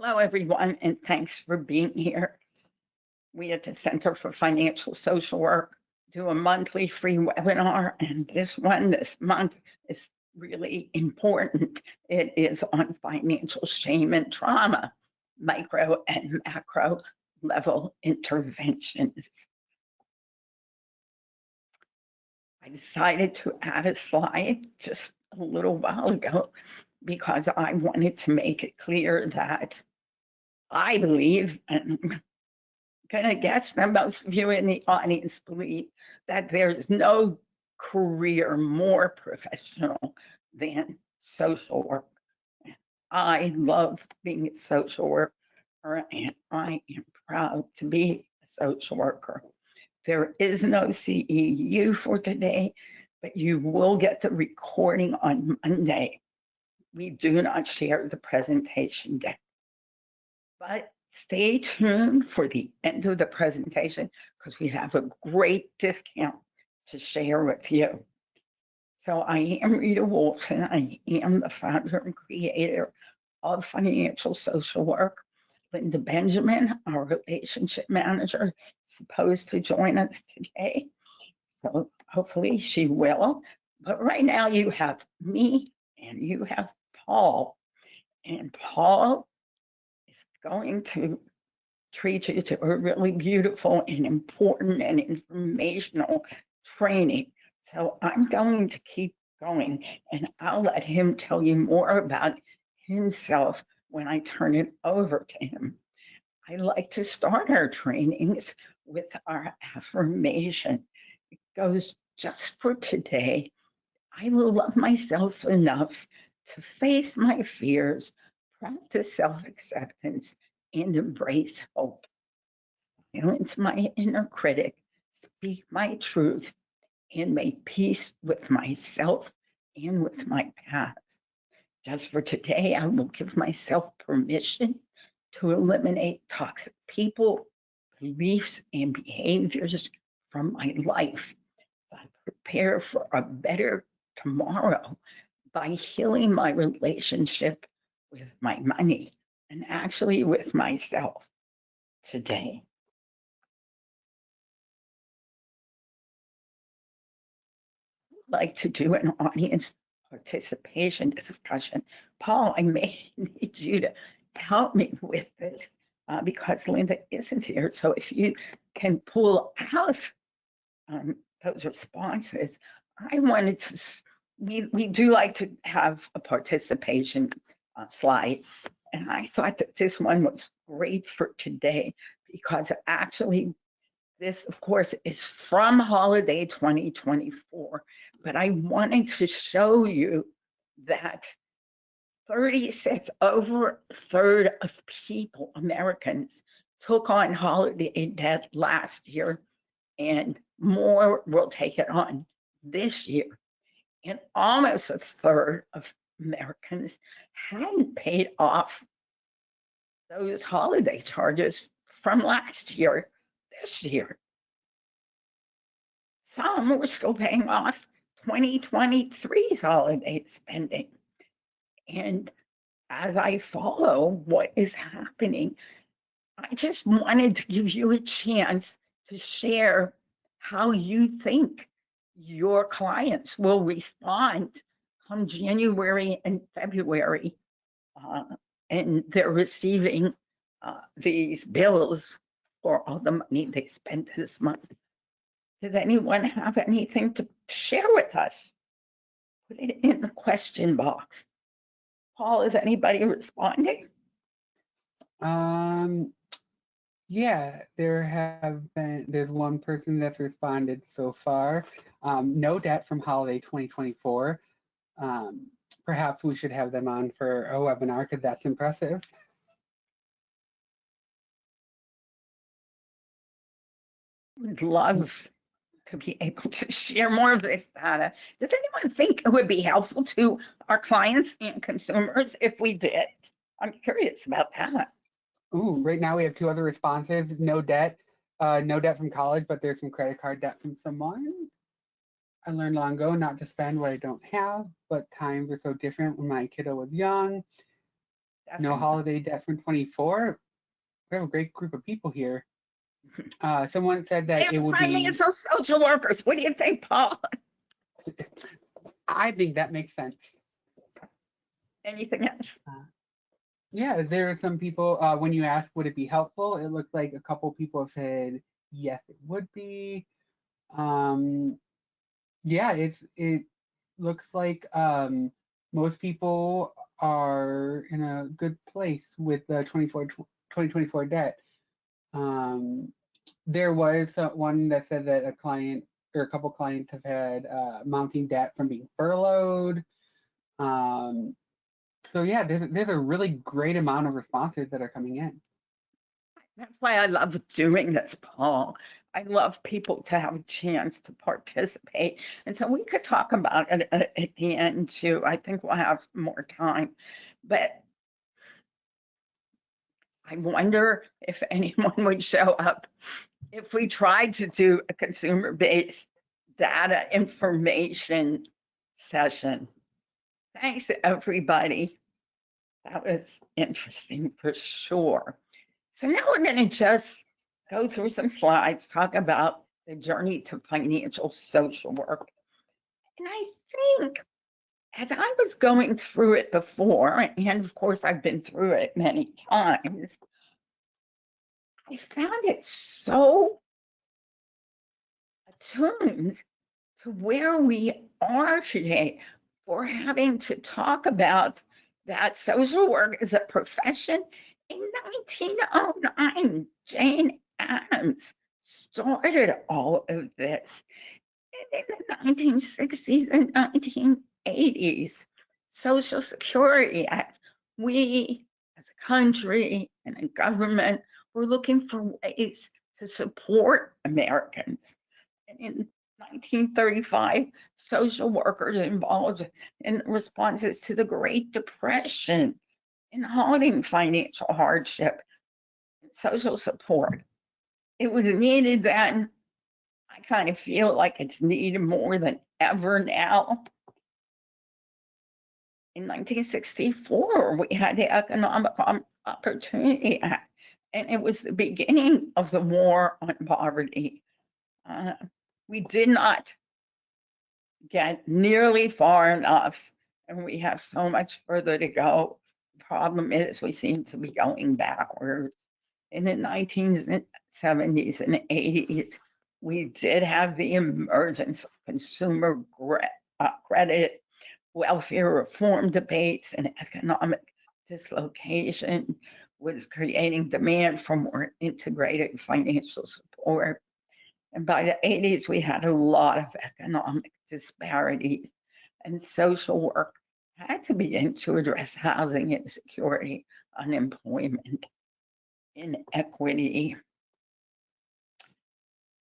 Hello, everyone, and thanks for being here. We at the Center for Financial Social Work do a monthly free webinar, and this month is really important. It is on financial shame and trauma, micro and macro level interventions. I decided to add a slide just a little while ago because I wanted to make it clear that I believe, and I'm going to guess that most of you in the audience believe, that there's no career more professional than social work. I love being a social worker, and I am proud to be a social worker. There is no CEU for today, but you will get the recording on Monday. We do not share the presentation deck. But stay tuned for the end of the presentation because we have a great discount to share with you. So I am Rita Wolfson. I am the founder and creator of Financial Social Work. Linda Benjamin, our relationship manager, is supposed to join us today. So hopefully she will. But right now you have me and you have Paul. And Paul is going to treat you to a really beautiful and important and informational training. So I'm going to keep going and I'll let him tell you more about himself when I turn it over to him. I like to start our trainings with our affirmation. It goes, just for today, I will love myself enough to face my fears, practice self-acceptance, and embrace hope. Silence my inner critic, speak my truth, and make peace with myself and with my past. Just for today, I will give myself permission to eliminate toxic people, beliefs, and behaviors from my life. I prepare for a better tomorrow by healing my relationship with my money and actually with myself today. I'd like to do an audience participation discussion. Paul, I may need you to help me with this because Linda isn't here. So if you can pull out those responses, I wanted to, we do like to have a participation slide. And I thought that this one was great for today because actually this, of course, is from Holiday 2024, but I wanted to show you that 36, over a third of people, Americans, took on holiday debt last year, and more will take it on this year. And almost a third of Americans hadn't paid off those holiday charges from last year, this year. Some were still paying off 2023's holiday spending. And as I follow what is happening, I just wanted to give you a chance to share how you think your clients will respond come January and February, and they're receiving these bills for all the money they spent this month. Does anyone have anything to share with us? Put it in the question box. Paul, is anybody responding? Yeah, there's one person that's responded so far. No debt from Holiday 2024. Perhaps we should have them on for a webinar because that's impressive. Would love to be able to share more of this data. Does anyone think it would be helpful to our clients and consumers if we did? I'm curious about that. Ooh, right now we have two other responses. No debt from college, but there's some credit card debt from someone. I learned long ago not to spend what I don't have, but times are so different when my kiddo was young. No definitely. holiday debt from 24. We have a great group of people here. Someone said They that it are would be, financial social workers. What do you think, Paul? I think that makes sense. Anything else? Yeah, there are some people, when you ask, would it be helpful? It looks like a couple people have said, yes, it would be. Um, yeah, it looks like most people are in a good place with the 2024 debt. Um, there was one that said that a client or a couple clients have had mounting debt from being furloughed. Um, so yeah, there's a really great amount of responses that are coming in. That's why I love doing this, Paul. I love people to have a chance to participate. And so we could talk about it at the end too. I think we'll have more time. But I wonder if anyone would show up if we tried to do a consumer-based data information session. Thanks, everybody. That was interesting for sure. So now we're going to just go through some slides, talk about the journey to financial social work. And I think as I was going through it before, and of course I've been through it many times, I found it so attuned to where we are today for having to talk about that social work as a profession. In 1909, Jane Addams started all of this. And in the 1960s and 1980s, Social Security Act, we as a country and a government were looking for ways to support Americans. And in 1935, social workers involved in responses to the Great Depression in halting financial hardship and social support. It was needed then. I kind of feel like it's needed more than ever now. In 1964, we had the Economic Opportunity Act, and it was the beginning of the war on poverty. We did not get nearly far enough, and we have so much further to go. The problem is we seem to be going backwards. In the 1970s and 80s, we did have the emergence of consumer credit, welfare reform debates, and economic dislocation was creating demand for more integrated financial support. And by the 80s, we had a lot of economic disparities, and social work had to begin to address housing insecurity, unemployment, inequity,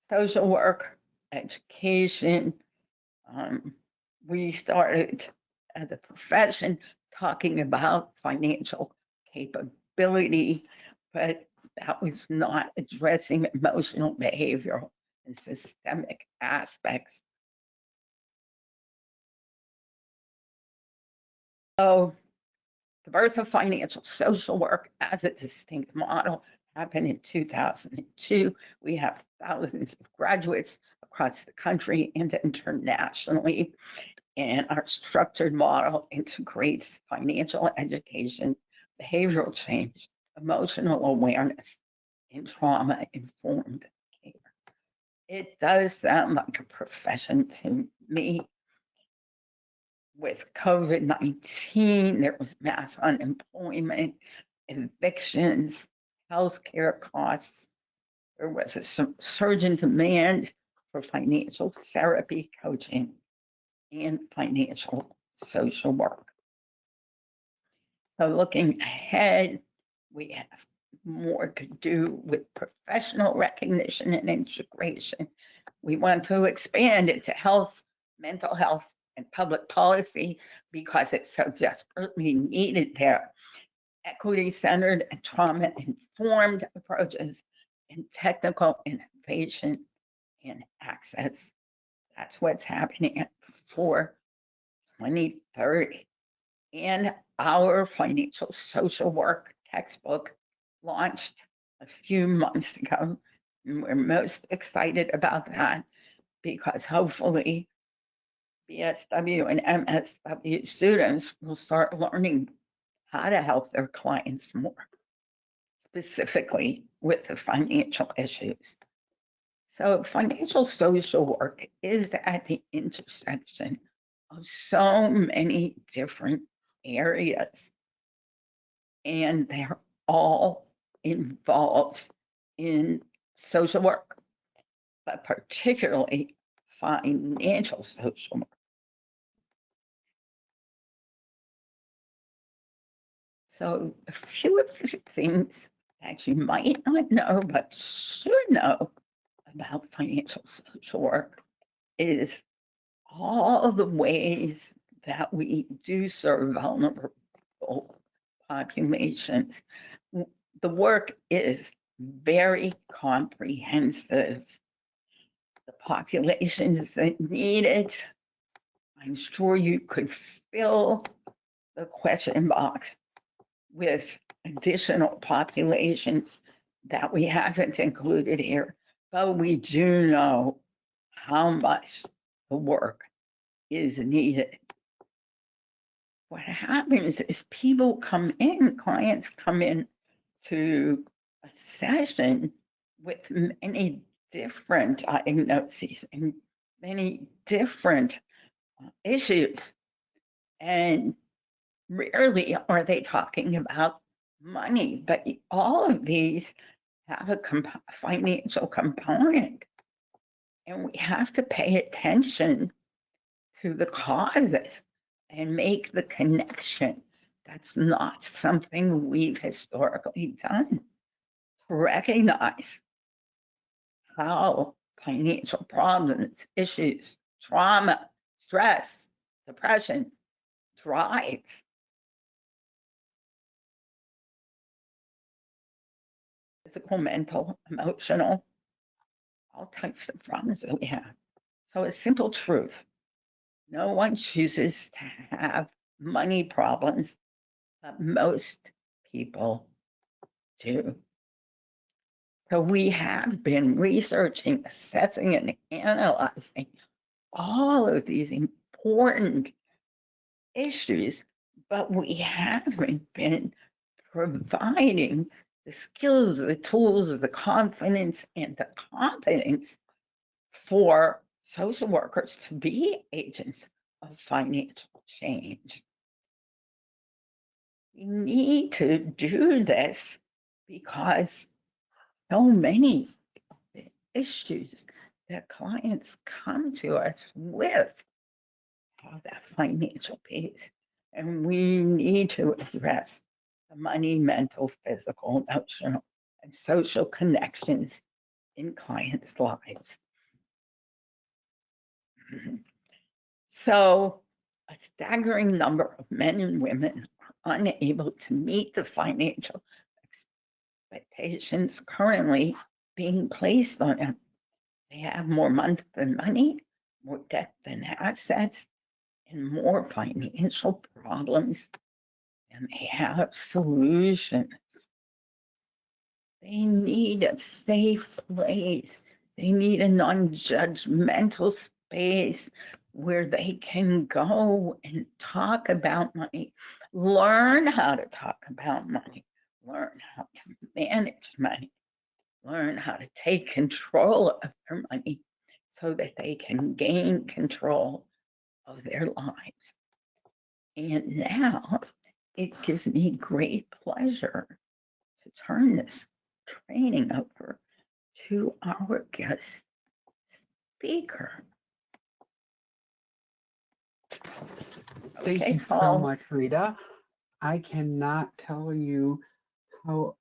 social work, education. We started as a profession talking about financial capability, but that was not addressing emotional, behavioral, and systemic aspects. So the birth of financial social work as a distinct model happened in 2002. We have thousands of graduates across the country and internationally, and our structured model integrates financial education, behavioral change, emotional awareness, and trauma-informed care. It does sound like a profession to me. With COVID-19, there was mass unemployment, evictions, healthcare costs. There was a surge in demand for financial therapy, coaching, and financial social work. So looking ahead, we have more to do with professional recognition and integration. We want to expand it to health, mental health, and public policy because it's so desperately needed there. Equity-centered and trauma-informed approaches and technical innovation and access. That's what's happening for 2030. and our financial social work textbook launched a few months ago. And we're most excited about that because hopefully BSW and MSW students will start learning how to help their clients more specifically with the financial issues. So financial social work is at the intersection of so many different areas, and they're all involved in social work, but particularly financial social work. So a few of the things that you might not know but should know about financial social work is all the ways that we do serve vulnerable populations. The work is very comprehensive. The populations that need it, I'm sure you could fill the question box with additional populations that we haven't included here, but we do know how much the work is needed. What happens is people come in, clients come in to a session with many different diagnoses and many different issues. And rarely are they talking about money, but all of these have a financial component. And we have to pay attention to the causes and make the connection. That's not something we've historically done. To recognize how financial problems, issues, trauma, stress, depression drive physical, mental, emotional, all types of problems that we have. So a simple truth, no one chooses to have money problems, but most people do. So we have been researching, assessing, and analyzing all of these important issues, but we haven't been providing the skills, the tools, the confidence, and the competence for social workers to be agents of financial change. We need to do this because so many issues that clients come to us with have that financial piece. And we need to address the money, mental, physical, emotional, and social connections in clients' lives. So, a staggering number of men and women are unable to meet the financial expectations currently being placed on them. They have more money than money, more debt than assets, and more financial problems than they have solutions. They need a safe place. They need a non-judgmental space where they can go and talk about money, learn how to talk about money, learn how to manage money, learn how to take control of their money so that they can gain control of their lives. And now it gives me great pleasure to turn this training over to our guest speaker. Thank Okay, you so Paul. much, Rita. I cannot tell you how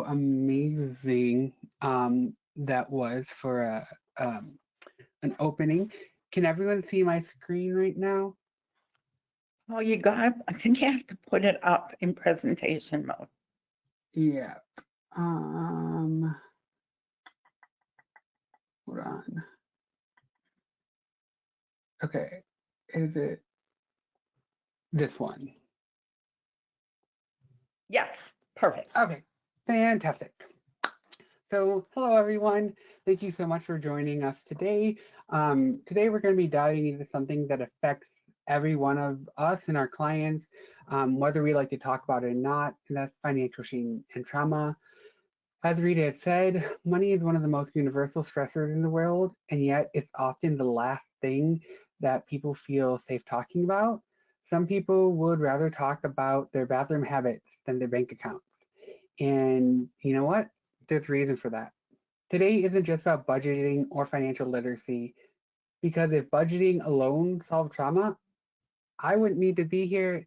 amazing that was for an opening. Can everyone see my screen right now? Oh, I think you have to put it up in presentation mode. Yeah. Hold on. Okay. Is it? This one. Yes, perfect. Okay, fantastic. So, hello everyone. Thank you so much for joining us today. Today we're going to be diving into something that affects every one of us and our clients, whether we like to talk about it or not, and that's financial shame and trauma. As Rita had said, money is one of the most universal stressors in the world, and yet it's often the last thing that people feel safe talking about. Some people would rather talk about their bathroom habits than their bank accounts. And you know what? There's reason for that. Today isn't just about budgeting or financial literacy, because if budgeting alone solved trauma, I wouldn't need to be here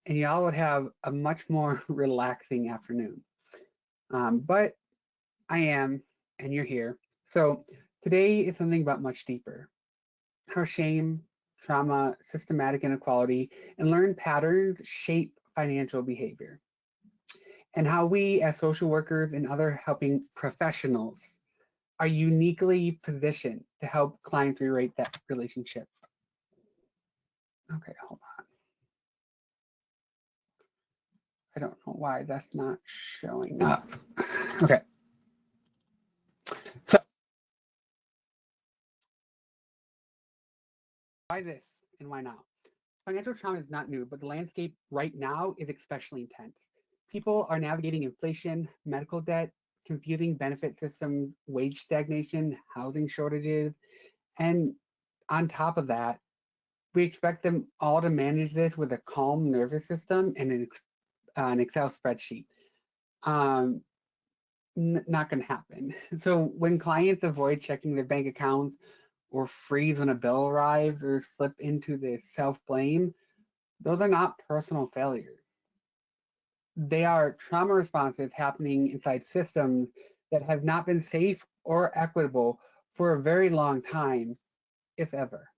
and y'all would have a much more relaxing afternoon. But I am, and you're here. So today is something about much deeper. How shame, trauma, systematic inequality, and learned patterns shape financial behavior, and how we as social workers and other helping professionals are uniquely positioned to help clients rewrite that relationship. Okay, hold on. I don't know why that's not showing up. Okay. So why this and why now? Financial trauma is not new, but the landscape right now is especially intense. People are navigating inflation, medical debt, confusing benefit systems, wage stagnation, housing shortages, and on top of that, we expect them all to manage this with a calm nervous system and an Excel spreadsheet. Um, Not going to happen. So when clients avoid checking their bank accounts or freeze when a bill arrives or slip into the self-blame, those are not personal failures. They are trauma responses happening inside systems that have not been safe or equitable for a very long time, if ever.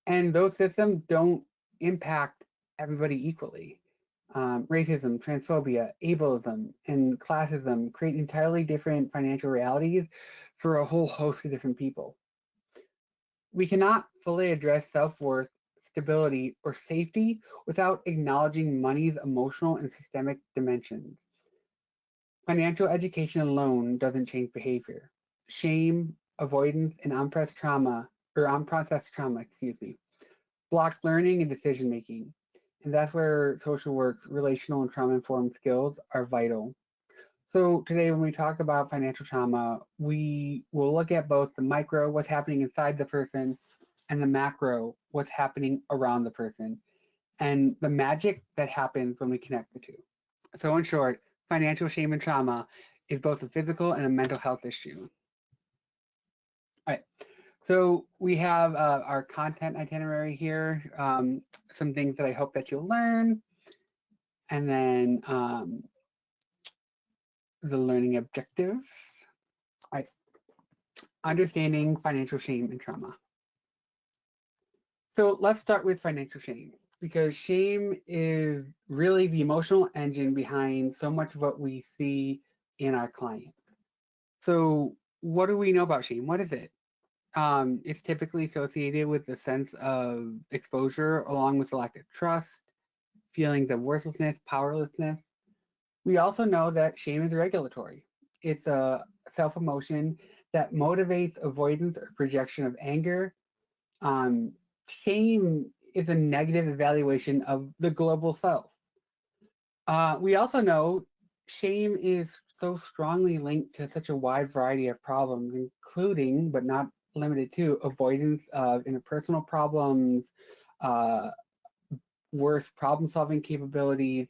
And those systems don't impact everybody equally. Racism, transphobia, ableism, and classism create entirely different financial realities for a whole host of different people. We cannot fully address self-worth, stability, or safety without acknowledging money's emotional and systemic dimensions. Financial education alone doesn't change behavior. Shame, avoidance, and unprocessed trauma, blocks learning and decision making. And that's where social work's relational and trauma informed skills are vital. So today when we talk about financial trauma, we will look at both the micro, what's happening inside the person, and the macro, what's happening around the person, and the magic that happens when we connect the two. So in short, financial shame and trauma is both a physical and a mental health issue. All right. So we have our content itinerary here, some things that I hope that you'll learn, and then the learning objectives. All right. Understanding financial shame and trauma. So let's start with financial shame, because shame is really the emotional engine behind so much of what we see in our clients. So what do we know about shame? What is it? It's typically associated with a sense of exposure along with a lack of trust, feelings of worthlessness, powerlessness. We also know that shame is regulatory. It's a self-emotion that motivates avoidance or projection of anger. Shame is a negative evaluation of the global self. We also know shame is so strongly linked to such a wide variety of problems, including, but not limited to, avoidance of interpersonal problems, worse problem-solving capabilities,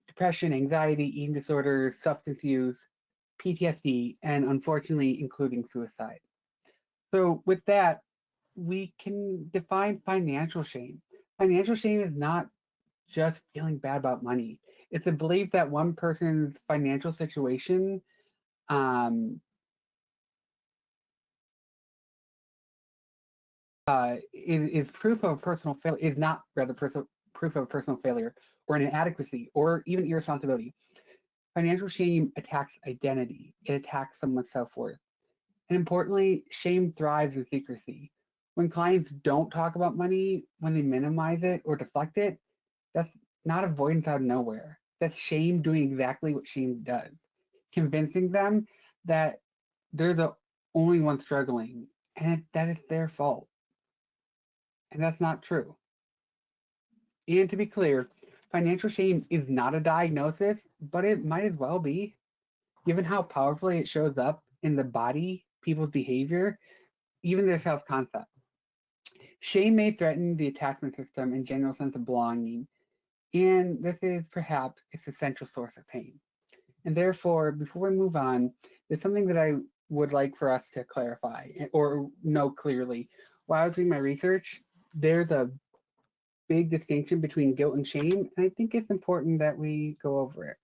depression, anxiety, eating disorders, substance use, PTSD, and unfortunately, including suicide. So with that, we can define financial shame. Financial shame is not just feeling bad about money. It's a belief that one person's financial situation is proof of a personal failure, is not rather proof of a personal failure or an inadequacy or even irresponsibility. Financial shame attacks identity. It attacks someone's self-worth. And importantly, shame thrives in secrecy. When clients don't talk about money, when they minimize it or deflect it, that's not avoidance out of nowhere. That's shame doing exactly what shame does, convincing them that they're the only one struggling and that it's their fault. And that's not true. And to be clear, financial shame is not a diagnosis, but it might as well be, given how powerfully it shows up in the body, people's behavior, even their self concept. Shame may threaten the attachment system and general sense of belonging, and this is perhaps its essential source of pain. And therefore, before we move on, there's something that I would like for us to clarify or know clearly. While I was doing my research, there's a big distinction between guilt and shame, and I think it's important that we go over it.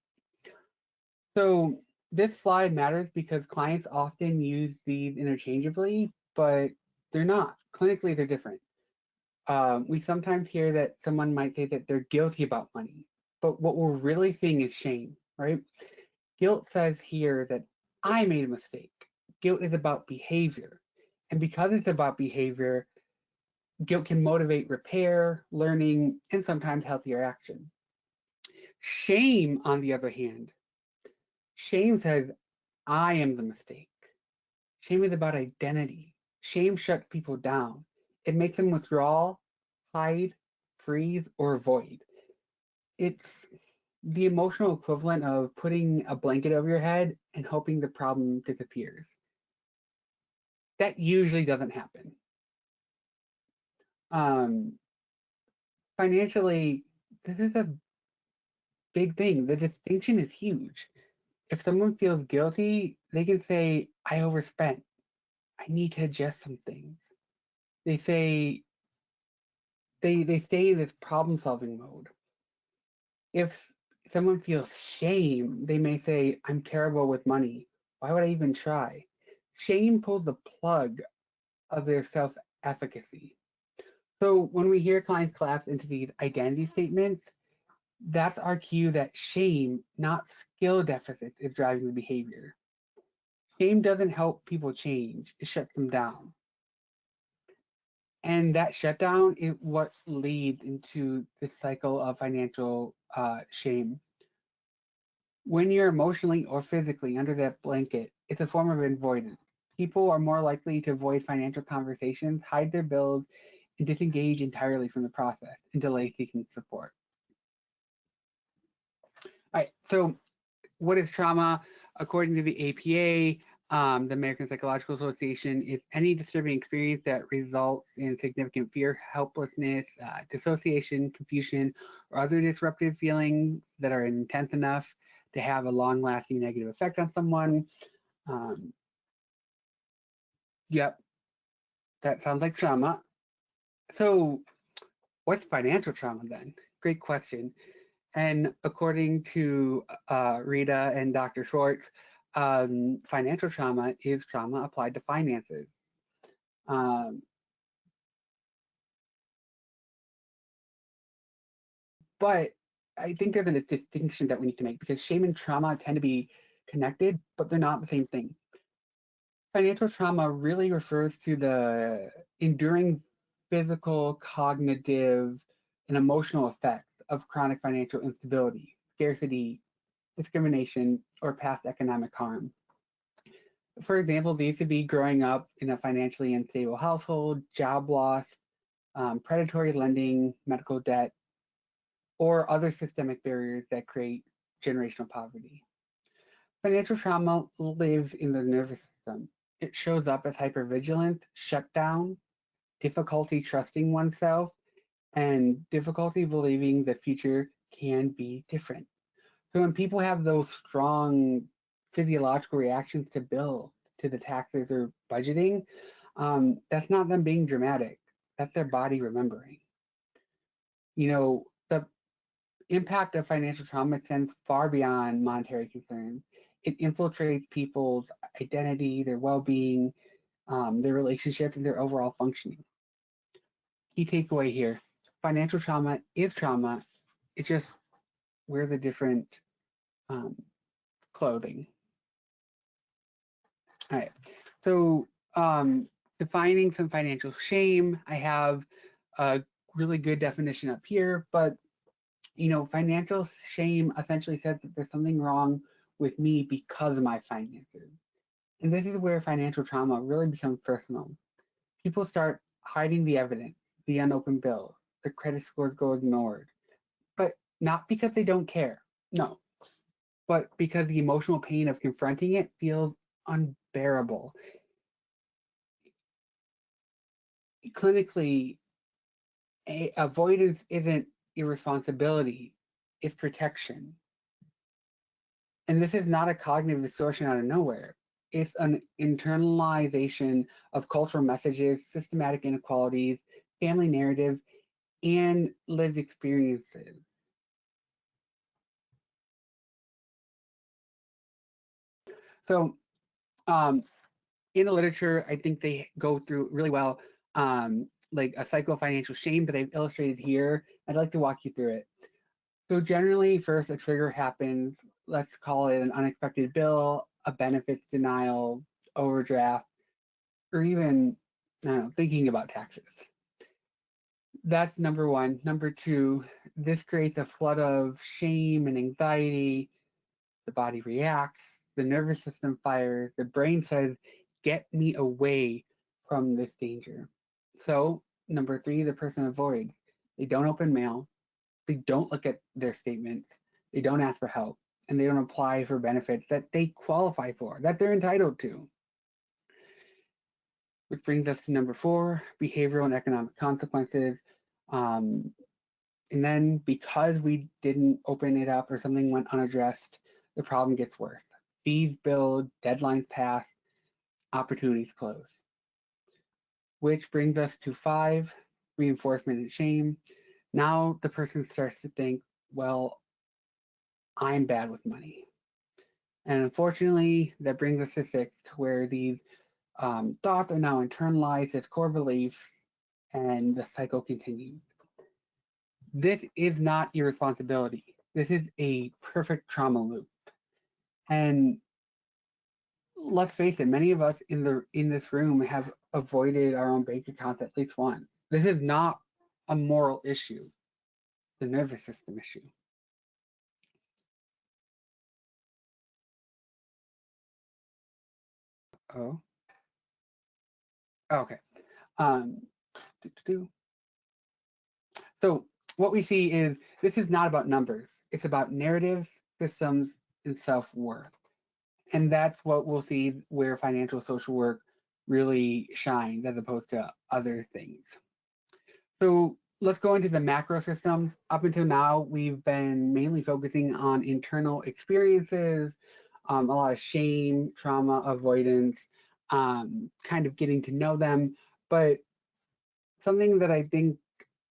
So this slide matters because clients often use these interchangeably, but they're not. Clinically, they're different. We sometimes hear that someone might say that they're guilty about money, but what we're really seeing is shame, right? Guilt says here that I made a mistake. Guilt is about behavior. And because it's about behavior, guilt can motivate repair, learning, and sometimes healthier action. Shame, on the other hand, shame says I am the mistake. Shame is about identity. Shame shuts people down. It makes them withdraw, hide, freeze, or avoid. It's the emotional equivalent of putting a blanket over your head and hoping the problem disappears. That usually doesn't happen. Um, Financially, this is a big thing. The distinction is huge. If someone feels guilty, they can say, I overspent. I need to adjust some things. They say they stay in this problem solving mode. If someone feels shame, they may say, I'm terrible with money. Why would I even try? Shame pulls the plug of their self efficacy. So when we hear clients collapse into these identity statements, that's our cue that shame, not skill deficits, is driving the behavior. Shame doesn't help people change, it shuts them down. And that shutdown is what leads into this cycle of financial shame. When you're emotionally or physically under that blanket, it's a form of avoidance. People are more likely to avoid financial conversations, hide their bills, and disengage entirely from the process and delay seeking support. All right, so what is trauma? According to the APA, the American Psychological Association, is any disturbing experience that results in significant fear, helplessness, dissociation, confusion, or other disruptive feelings that are intense enough to have a long-lasting negative effect on someone. Yep, that sounds like trauma. So what's financial trauma then? Great question. And according to Rita and Dr. Schwartz, financial trauma is trauma applied to finances. But I think there's a distinction that we need to make because shame and trauma tend to be connected, but they're not the same thing. Financial trauma really refers to the enduring physical, cognitive, and emotional effects of chronic financial instability, scarcity, discrimination, or past economic harm. For example, these could be growing up in a financially unstable household, job loss, predatory lending, medical debt, or other systemic barriers that create generational poverty. Financial trauma lives in the nervous system. It shows up as hypervigilance, shutdown, difficulty trusting oneself, and difficulty believing the future can be different. So when people have those strong physiological reactions to bills, to the taxes or budgeting, that's not them being dramatic. That's their body remembering. You know, the impact of financial trauma extends far beyond monetary concerns. It infiltrates people's identity, their well-being, their relationships, and their overall functioning. Key takeaway here: financial trauma is trauma. It just wears a different clothing. All right. So defining some financial shame. I have a really good definition up here, but financial shame essentially says that there's something wrong with me because of my finances. And this is where financial trauma really becomes personal. People start hiding the evidence, the unopened bills, the credit scores go ignored, but not because they don't care, no, but because the emotional pain of confronting it feels unbearable. Clinically, avoidance isn't irresponsibility, it's protection. And this is not a cognitive distortion out of nowhere. It's an internalization of cultural messages, systematic inequalities, family narrative, and lived experiences. So in the literature, I think they go through really well, like a psychofinancial shame that I've illustrated here. I'd like to walk you through it. So generally, first a trigger happens. Let's call it an unexpected bill, a benefits denial, overdraft, or even, I don't know, thinking about taxes. That's number one. Number two, this creates a flood of shame and anxiety. The body reacts, the nervous system fires, the brain says, get me away from this danger. So, number three, the person avoids. They don't open mail, they don't look at their statements, they don't ask for help, and they don't apply for benefits that they qualify for, that they're entitled to. Which brings us to number four, behavioral and economic consequences. And then because we didn't open it up or something went unaddressed, the problem gets worse. Fees build, deadlines pass, opportunities close. Which brings us to five, reinforcement and shame. Now the person starts to think, well, I'm bad with money. And unfortunately, that brings us to six, where these thoughts are now internalized as core beliefs and the cycle continues. This is not irresponsibility. This is a perfect trauma loop. And let's face it, many of us in this room have avoided our own bank accounts at least once. This is not a moral issue, it's a nervous system issue. Oh, okay. Um, So what we see is this is not about numbers. It's about narratives, systems, and self-worth. And that's what we'll see where financial social work really shines as opposed to other things. So let's go into the macro systems. Up until now, we've been mainly focusing on internal experiences, a lot of shame, trauma avoidance, kind of getting to know them. But something that I think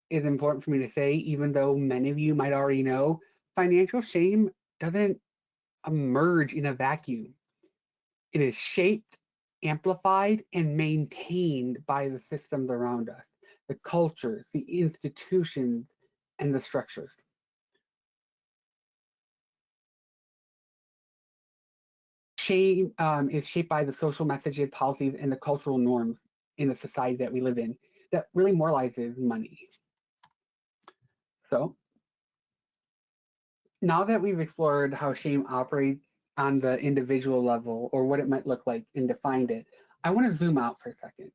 is important for me to say, even though many of you might already know, financial shame doesn't emerge in a vacuum. It is shaped, amplified, and maintained by the systems around us, the cultures, the institutions, and the structures. Shame is shaped by the social messages, policies, and the cultural norms in the society that we live in that really moralizes money. So now that we've explored how shame operates on the individual level or what it might look like and defined it, I want to zoom out for a second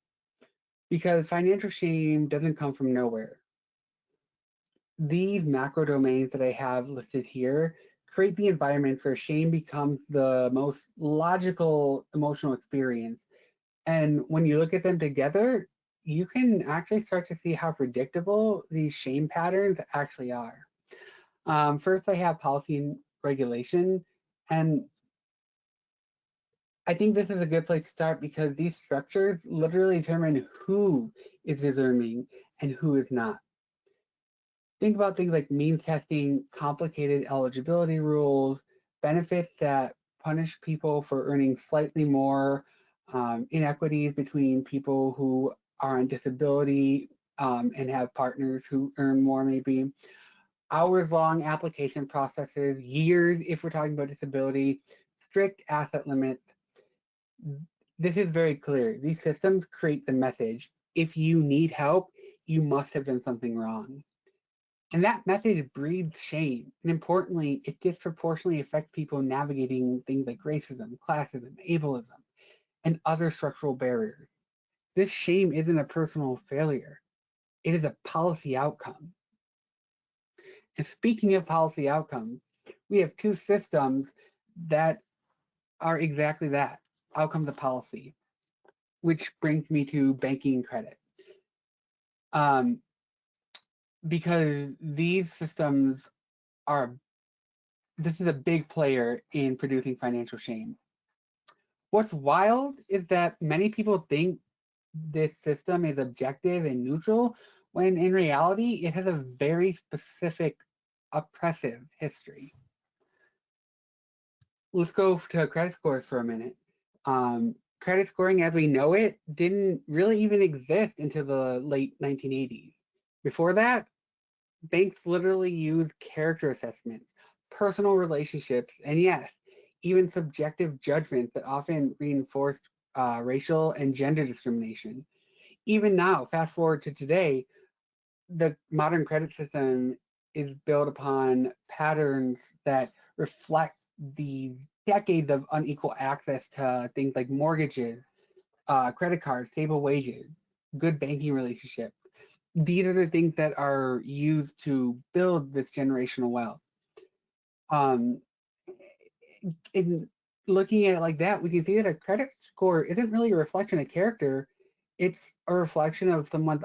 because financial shame doesn't come from nowhere. These macro domains that I have listed here create the environments where shame becomes the most logical emotional experience. And when you look at them together, you can actually start to see how predictable these shame patterns actually are. First, I have policy and regulation. And I think this is a good place to start because these structures literally determine who is deserving and who is not. Think about things like means testing, complicated eligibility rules, benefits that punish people for earning slightly more, inequities between people who are on disability and have partners who earn more maybe, hours-long application processes, years if we're talking about disability, strict asset limits. This is very clear. These systems create the message: if you need help, you must have done something wrong. And that message breeds shame. And importantly, it disproportionately affects people navigating things like racism, classism, ableism, and other structural barriers. This shame isn't a personal failure, it is a policy outcome. And speaking of policy outcomes, we have two systems that are exactly that, outcomes of policy, which brings me to banking and credit. Um, because these systems are, this is a big player in producing financial shame. What's wild is that many people think this system is objective and neutral, when in reality, it has a very specific oppressive history. Let's go to credit scores for a minute. Credit scoring as we know it didn't really even exist until the late 1980s. Before that, banks literally used character assessments, personal relationships, and yes, even subjective judgments that often reinforced racial and gender discrimination. Even now, fast forward to today, the modern credit system is built upon patterns that reflect the decades of unequal access to things like mortgages, credit cards, stable wages, good banking relationships. These are the things that are used to build this generational wealth. Um, in looking at it like that, we can see that a credit score isn't really a reflection of character. It's a reflection of someone's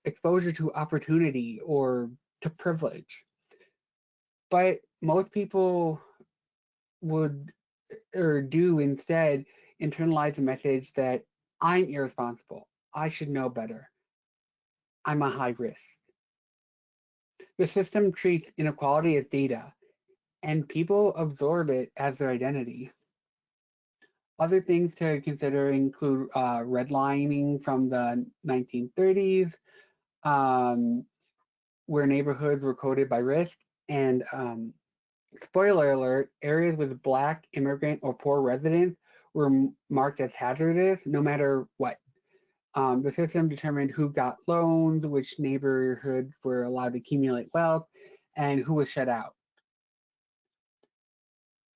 exposure to opportunity or to privilege. But most people would or do instead internalize the message that I'm irresponsible. I should know better. I'm a high risk. The system treats inequality as data, and people absorb it as their identity. Other things to consider include redlining from the 1930s, um, where neighborhoods were coded by risk, and spoiler alert, areas with Black, immigrant, or poor residents were marked as hazardous no matter what. The system determined who got loans, which neighborhoods were allowed to accumulate wealth, and who was shut out.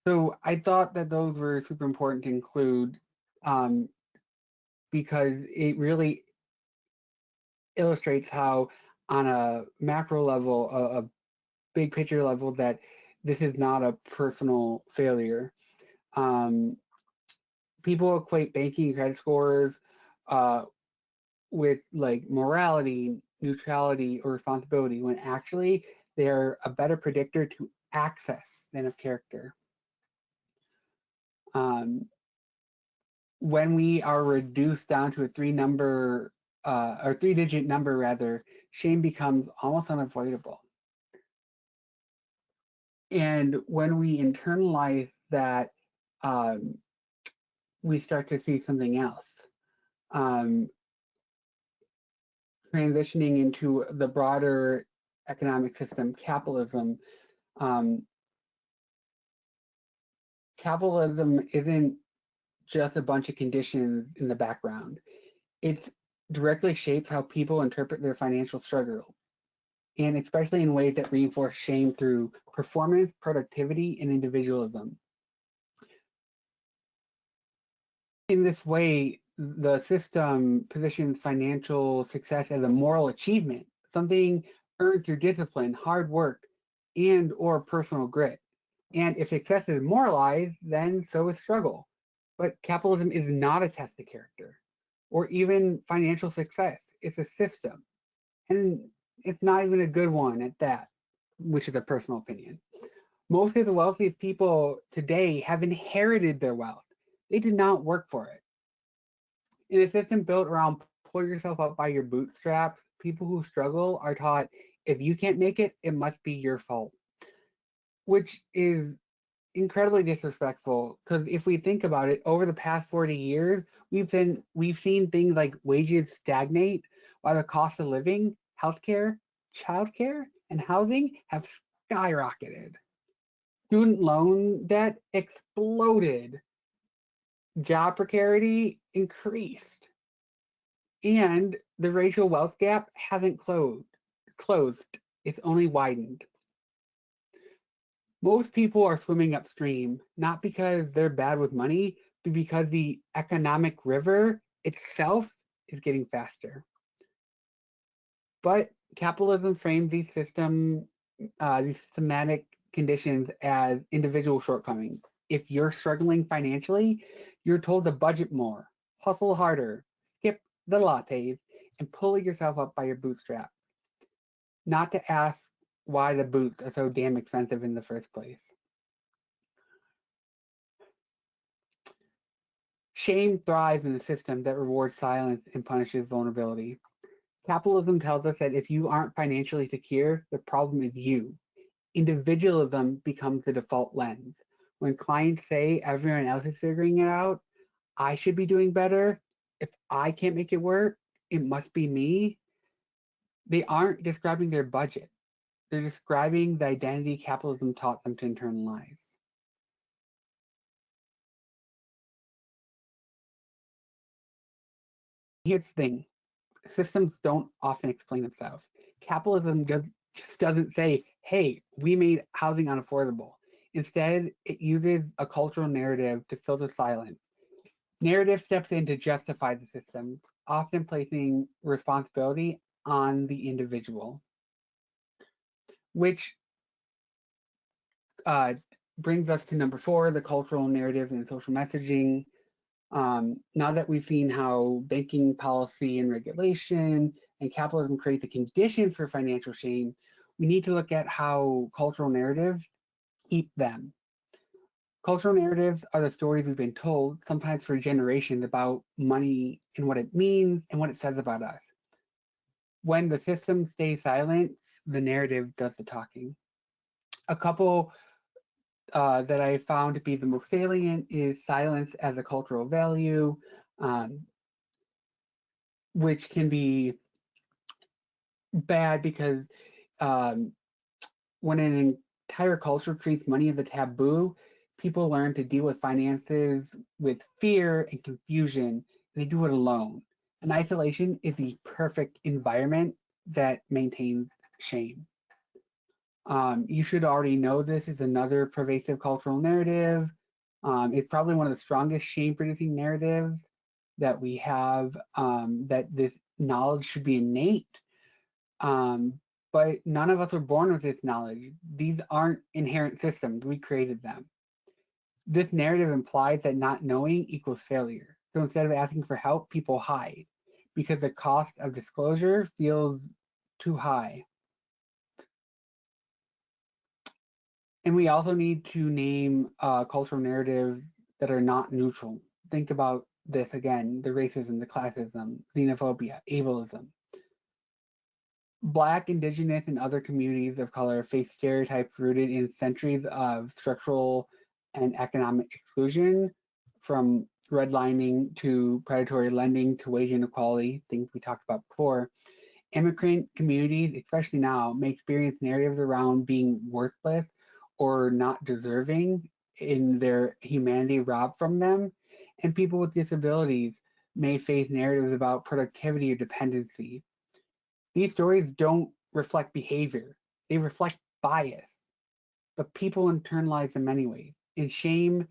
So I thought that those were super important to include, um, because it really illustrates how, on a macro level, a big picture level, that this is not a personal failure. Um, People equate banking and credit scores uh, with like morality, neutrality, or responsibility, when actually they're a better predictor to access than of character. Um, when we are reduced down to a or three-digit number rather, shame becomes almost unavoidable. And when we internalize that, um, we start to see something else. Um, Transitioning into the broader economic system, capitalism. Um, Capitalism isn't just a bunch of conditions in the background. It directly shapes how people interpret their financial struggle, and especially in ways that reinforce shame through performance, productivity, and individualism. In this way, the system positions financial success as a moral achievement, something earned through discipline, hard work, and or personal grit. And if success is moralized, then so is struggle. But capitalism is not a test of character or even financial success. It's a system. And it's not even a good one at that, which is a personal opinion. Most of the wealthiest people today have inherited their wealth. They did not work for it. In a system built around pull yourself up by your bootstraps, people who struggle are taught if you can't make it, it must be your fault, which is incredibly disrespectful. Because if we think about it, over the past 40 years, we've seen things like wages stagnate, while the cost of living, healthcare, childcare, and housing have skyrocketed. Student loan debt exploded, job precarity increased, and the racial wealth gap hasn't closed. It's only widened. Most people are swimming upstream, not because they're bad with money, but because the economic river itself is getting faster. But capitalism frames these systematic conditions as individual shortcomings. If you're struggling financially, you're told to budget more, hustle harder, skip the lattes, and pull yourself up by your bootstraps, not to ask why the boots are so damn expensive in the first place. Shame thrives in a system that rewards silence and punishes vulnerability. Capitalism tells us that if you aren't financially secure, the problem is you. Individualism becomes the default lens. When clients say everyone else is figuring it out, I should be doing better. If I can't make it work, it must be me. They aren't describing their budget. They're describing the identity capitalism taught them to internalize. Here's the thing. Systems don't often explain themselves. Capitalism just doesn't say, hey, we made housing unaffordable. Instead, it uses a cultural narrative to fill the silence. Narrative steps in to justify the system, often placing responsibility on the individual, which brings us to number 4, the cultural narrative and social messaging. Now that we've seen how banking policy and regulation and capitalism create the conditions for financial shame, we need to look at how cultural narratives keep them. Cultural narratives are the stories we've been told, sometimes for generations, about money and what it means and what it says about us. When the system stays silent, the narrative does the talking. A couple that I found to be the most salient is silence as a cultural value, um, which can be bad because um, when an entire culture treats money as a taboo, people learn to deal with finances with fear and confusion, and they do it alone. And isolation is the perfect environment that maintains shame. You should already know this is another pervasive cultural narrative. It's probably one of the strongest shame-producing narratives that we have, that this knowledge should be innate. Um, but none of us were born with this knowledge. These aren't inherent systems. We created them. This narrative implies that not knowing equals failure. So instead of asking for help, people hide because the cost of disclosure feels too high. And we also need to name cultural narratives that are not neutral. Think about this again, the racism, the classism, xenophobia, ableism. Black, Indigenous, and other communities of color face stereotypes rooted in centuries of structural and economic exclusion, from redlining to predatory lending to wage inequality, things we talked about before. Immigrant communities, especially now, may experience narratives around being worthless or not deserving in their humanity robbed from them. And people with disabilities may face narratives about productivity or dependency. These stories don't reflect behavior, they reflect bias, but people internalize them anyway. And shame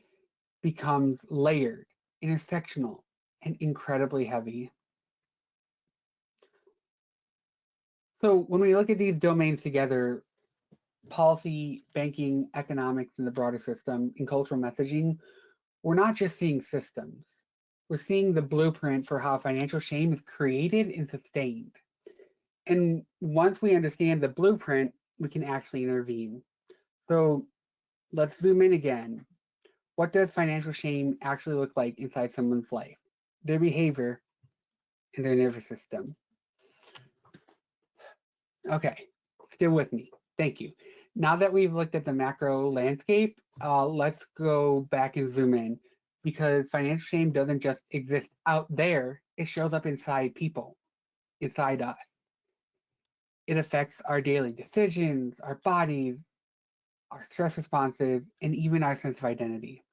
becomes layered, intersectional, and incredibly heavy. So when we look at these domains together, policy, banking, economics, and the broader system, and cultural messaging, we're not just seeing systems. We're seeing the blueprint for how financial shame is created and sustained. And once we understand the blueprint, we can actually intervene. So let's zoom in again. What does financial shame actually look like inside someone's life, their behavior, and their nervous system? Okay, still with me. Thank you. Now that we've looked at the macro landscape, let's go back and zoom in, because financial shame doesn't just exist out there, it shows up inside people, inside us. It affects our daily decisions, our bodies, our stress responses, and even our sense of identity.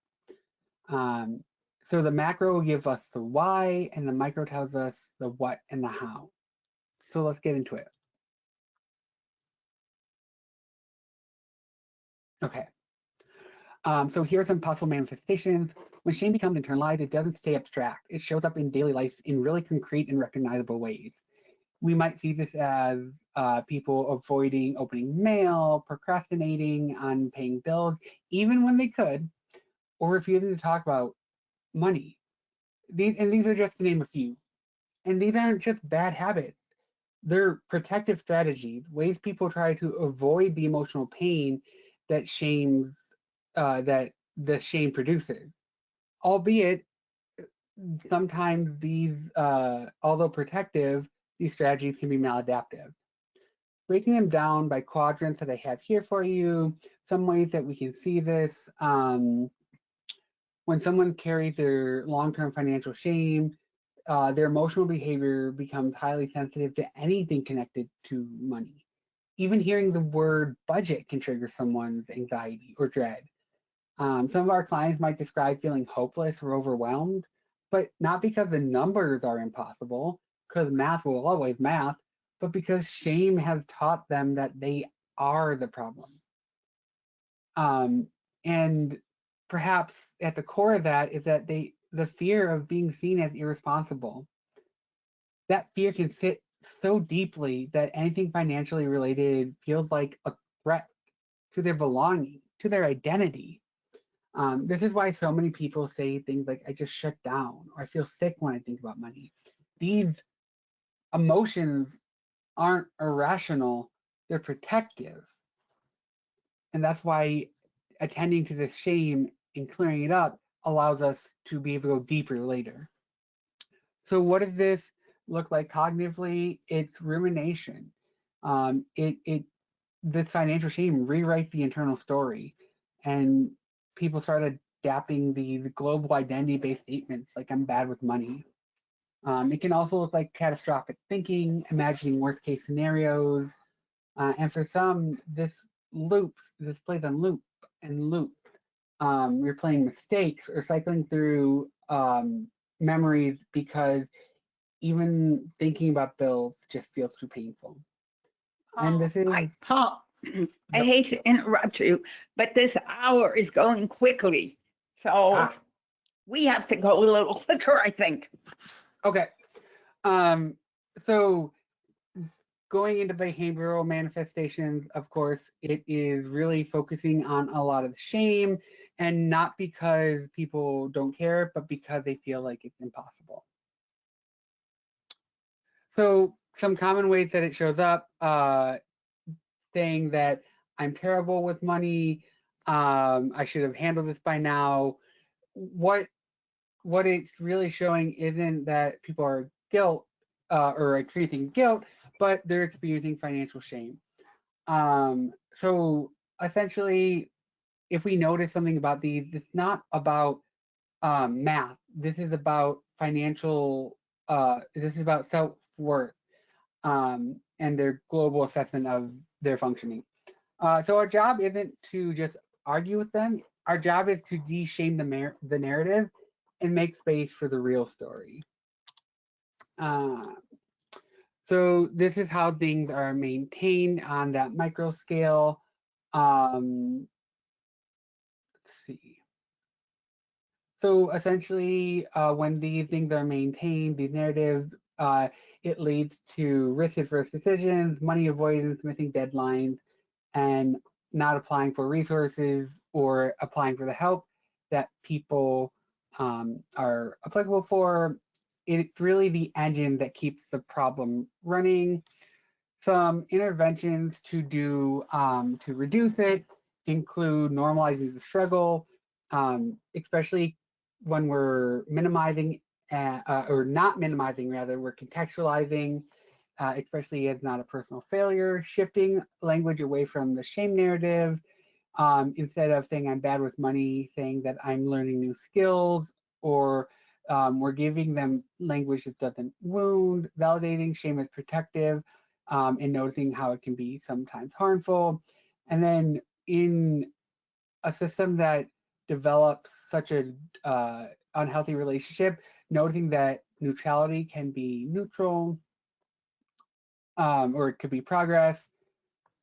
So the macro will give us the why, and the micro tells us the what and the how. So let's get into it. Okay. So here are some possible manifestations. When shame becomes internalized, it doesn't stay abstract. It shows up in daily life in really concrete and recognizable ways. We might see this as people avoiding opening mail, procrastinating on paying bills, even when they could, or refusing to talk about money. These are just to name a few. And these aren't just bad habits. They're protective strategies, ways people try to avoid the emotional pain that that the shame produces. Albeit, sometimes these, although protective, these strategies can be maladaptive. Breaking them down by quadrants that I have here for you, some ways that we can see this. When someone carries their long-term financial shame, their emotional behavior becomes highly sensitive to anything connected to money. Even hearing the word budget can trigger someone's anxiety or dread. Some of our clients might describe feeling hopeless or overwhelmed, but not because the numbers are impossible, because math will always math, but because shame has taught them that they are the problem. And perhaps at the core of that is that the fear of being seen as irresponsible. That fear can sit so deeply that anything financially related feels like a threat to their belonging, to their identity. This is why so many people say things like, I just shut down, or I feel sick when I think about money. These emotions aren't irrational, they're protective. And that's why attending to this shame and clearing it up allows us to be able to go deeper later. So what does this look like cognitively? It's rumination. This financial shame rewrites the internal story, and people start adapting these global identity-based statements like "I'm bad with money." It can also look like catastrophic thinking, imagining worst-case scenarios, and for some, this plays on loop and loop. You're playing mistakes or cycling through memories because even thinking about bills just feels too painful. And this is Paul, I hate to interrupt you, but this hour is going quickly. So we have to go a little quicker, I think. Okay. So going into behavioral manifestations, of course, it is really focusing on a lot of shame, and not because people don't care, but because they feel like it's impossible. So some common ways that it shows up, saying that I'm terrible with money, I should have handled this by now. What it's really showing isn't that people are guilt or experiencing guilt, but they're experiencing financial shame. So essentially, if we notice something about these, it's not about math. This is about financial. This is about self-worth and their global assessment of their functioning. So our job isn't to just argue with them. Our job is to de-shame the narrative and make space for the real story. So this is how things are maintained on that micro scale. Let's see. So essentially, when these things are maintained, these narratives, it leads to risk-averse decisions, money avoidance, missing deadlines, and not applying for resources or applying for the help that people are applicable for. It's really the engine that keeps the problem running. Some interventions to do to reduce it include normalizing the struggle, especially when we're minimizing or not minimizing, rather, we're contextualizing, especially as not a personal failure, shifting language away from the shame narrative. Instead of saying I'm bad with money, saying that I'm learning new skills, or we're giving them language that doesn't wound, validating shame as protective, and noticing how it can be sometimes harmful. And then in a system that develops such a unhealthy relationship, noting that neutrality can be neutral, or it could be progress.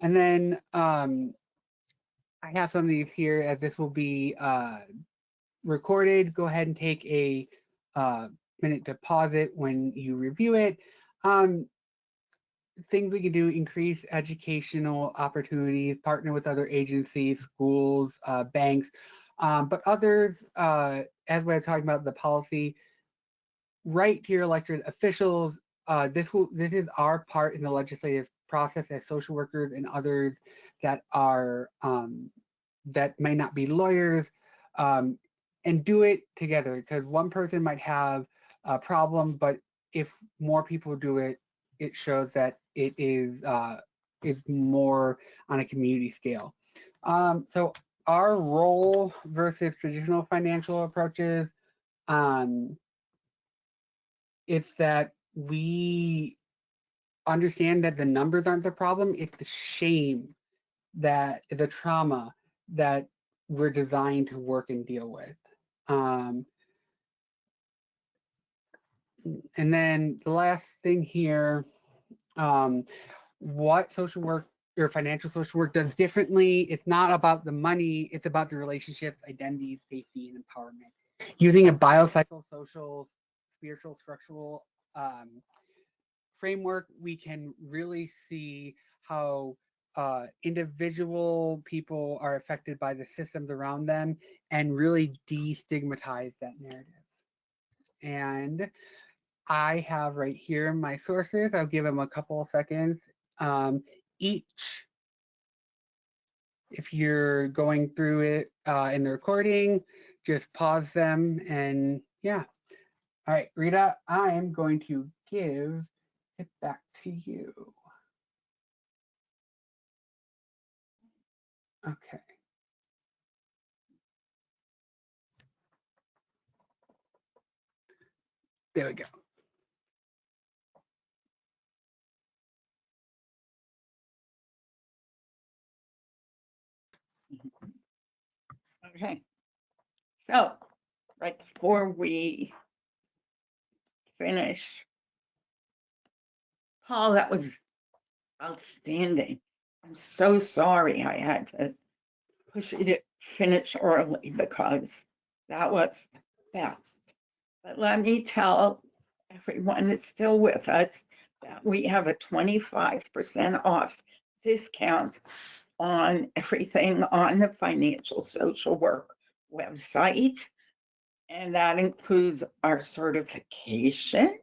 And then I have some of these here, as this will be recorded. Go ahead and take a minute to pause it when you review it. Things we can do: increase educational opportunities, partner with other agencies, schools, banks, but others, as we're talking about the policy, write to your elected officials. This is our part in the legislative process as social workers and others that are that may not be lawyers, and do it together, because one person might have a problem, but if more people do it, it shows that it is more on a community scale. So our role versus traditional financial approaches, it's that we understand that the numbers aren't the problem, it's the shame, that the trauma that we're designed to work and deal with. And then the last thing here, what social work or financial social work does differently, it's not about the money, it's about the relationships, identity, safety, and empowerment. Using a biopsychosocial, spiritual, structural framework, we can really see how individual people are affected by the systems around them and really destigmatize that narrative. And I have right here my sources. I'll give them a couple of seconds. Each, if you're going through it in the recording, just pause them, and yeah. All right, Rita, I'm going to give it back to you. Okay. There we go. Okay. So right before we finish, Paul, that was outstanding. I'm so sorry I had to push it to finish early because that was the best. But let me tell everyone that's still with us that we have a 25% off discount on everything on the Financial Social Work website. And that includes our certification.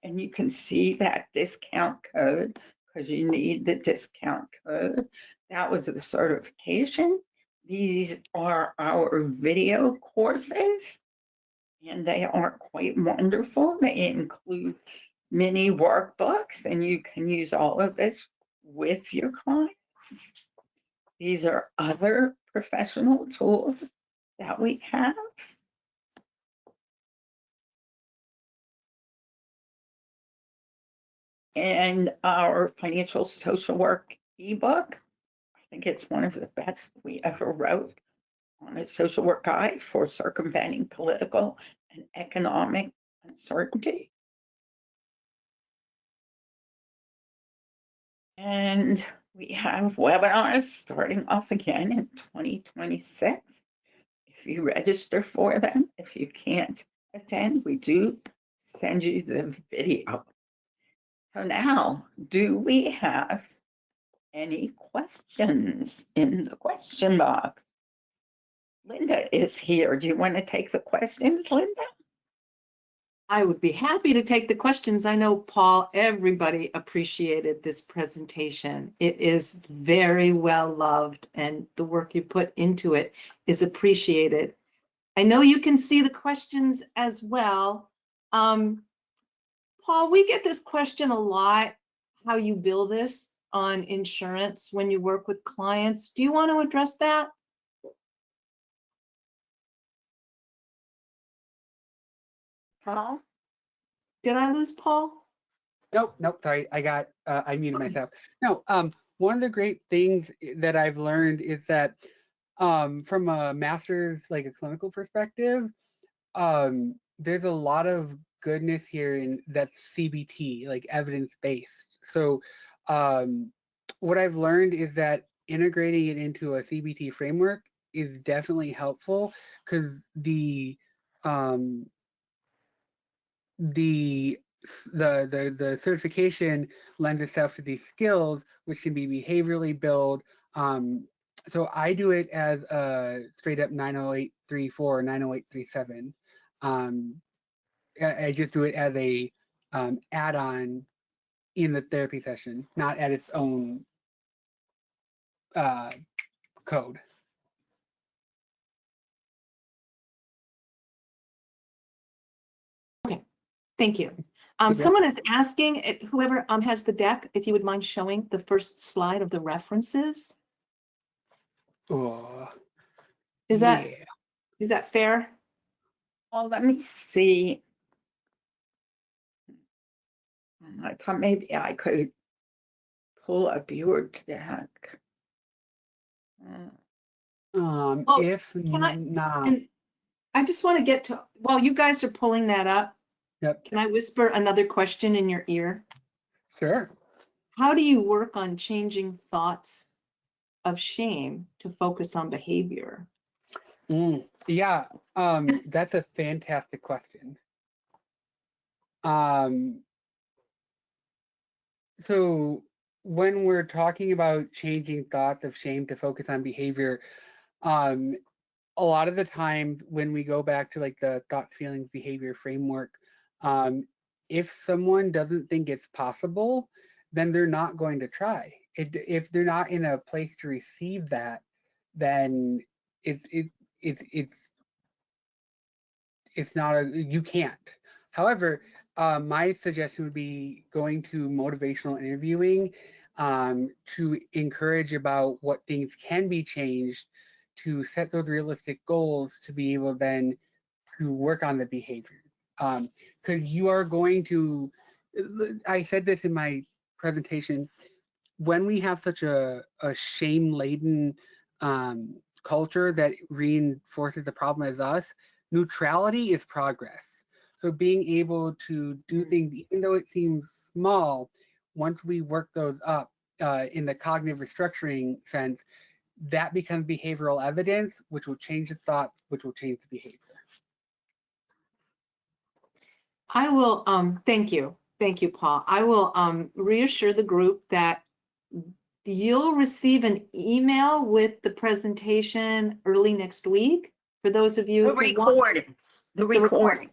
And you can see that discount code because you need the discount code. That was the certification. These are our video courses, and they are quite wonderful. They include mini workbooks, and you can use all of this with your clients. These are other professional tools that we have. And our financial social work ebook, I think it's one of the best we ever wrote on a social work guide for circumventing political and economic uncertainty. And we have webinars starting off again in 2026. If you register for them, if you can't attend, we do send you the video. So now, do we have any questions in the question box? Linda is here. Do you want to take the questions, Linda? I would be happy to take the questions. I know, Paul, everybody appreciated this presentation. It is very well loved, and the work you put into it is appreciated. I know you can see the questions as well. Paul, we get this question a lot, how you bill this on insurance when you work with clients. Do you want to address that? Paul? Did I lose Paul? Nope, sorry, I muted myself. No, one of the great things that I've learned is that from a master's, like a clinical perspective, there's a lot of goodness here in that's CBT, like evidence-based. So what I've learned is that integrating it into a CBT framework is definitely helpful because um, the the certification lends itself to these skills, which can be behaviorally built. So I do it as a straight up 90834, 90837. I just do it as a add-on in the therapy session, not at its own code. Thank you. bet. Someone is asking, whoever has the deck, if you would mind showing the first slide of the references. Oh, Is yeah. that fair? Well, let me see. I thought maybe I could pull up your deck. Oh, If can I- not, And I just want to get to, while you guys are pulling that up, yep, can I whisper another question in your ear? sure. How do you work on changing thoughts of shame to focus on behavior? Yeah, that's a fantastic question. So when we're talking about changing thoughts of shame to focus on behavior, a lot of the time when we go back to like the thoughts, feelings, behavior framework, if someone doesn't think it's possible, then they're not going to try. If they're not in a place to receive that, then it's not you can't. However, my suggestion would be going to motivational interviewing to encourage about what things can be changed, to set those realistic goals, to be able then to work on the behavior. Because you are going to, I said this in my presentation, when we have such a shame-laden culture that reinforces the problem as us, neutrality is progress. So being able to do things, even though it seems small, once we work those up in the cognitive restructuring sense, that becomes behavioral evidence, which will change the thought, which will change the behavior. I will, thank you. Thank you, Paul. I will reassure the group that you'll receive an email with the presentation early next week. For those of you The who want recording. The recording.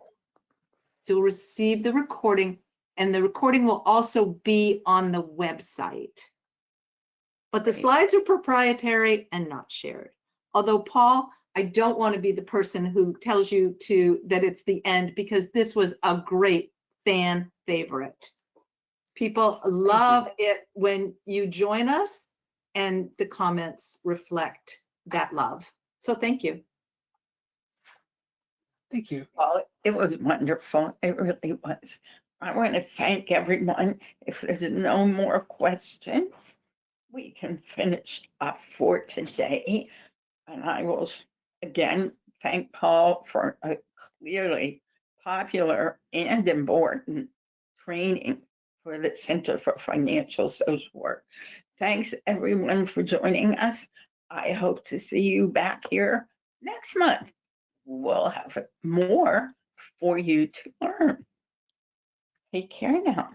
you'll receive the recording, and the recording will also be on the website. But the Right. slides are proprietary and not shared. Although, Paul, I don't want to be the person who tells you that it's the end, because this was a great fan favorite. People love it when you join us, and the comments reflect that love. So thank you. Thank you. Well, it was wonderful. It really was. I want to thank everyone. If there's no more questions, we can finish up for today. And I will again thank Paul for a clearly popular and important training for the Center for Financial Social Work. Thanks everyone for joining us. I hope to see you back here next month. We'll have more for you to learn. Take care now.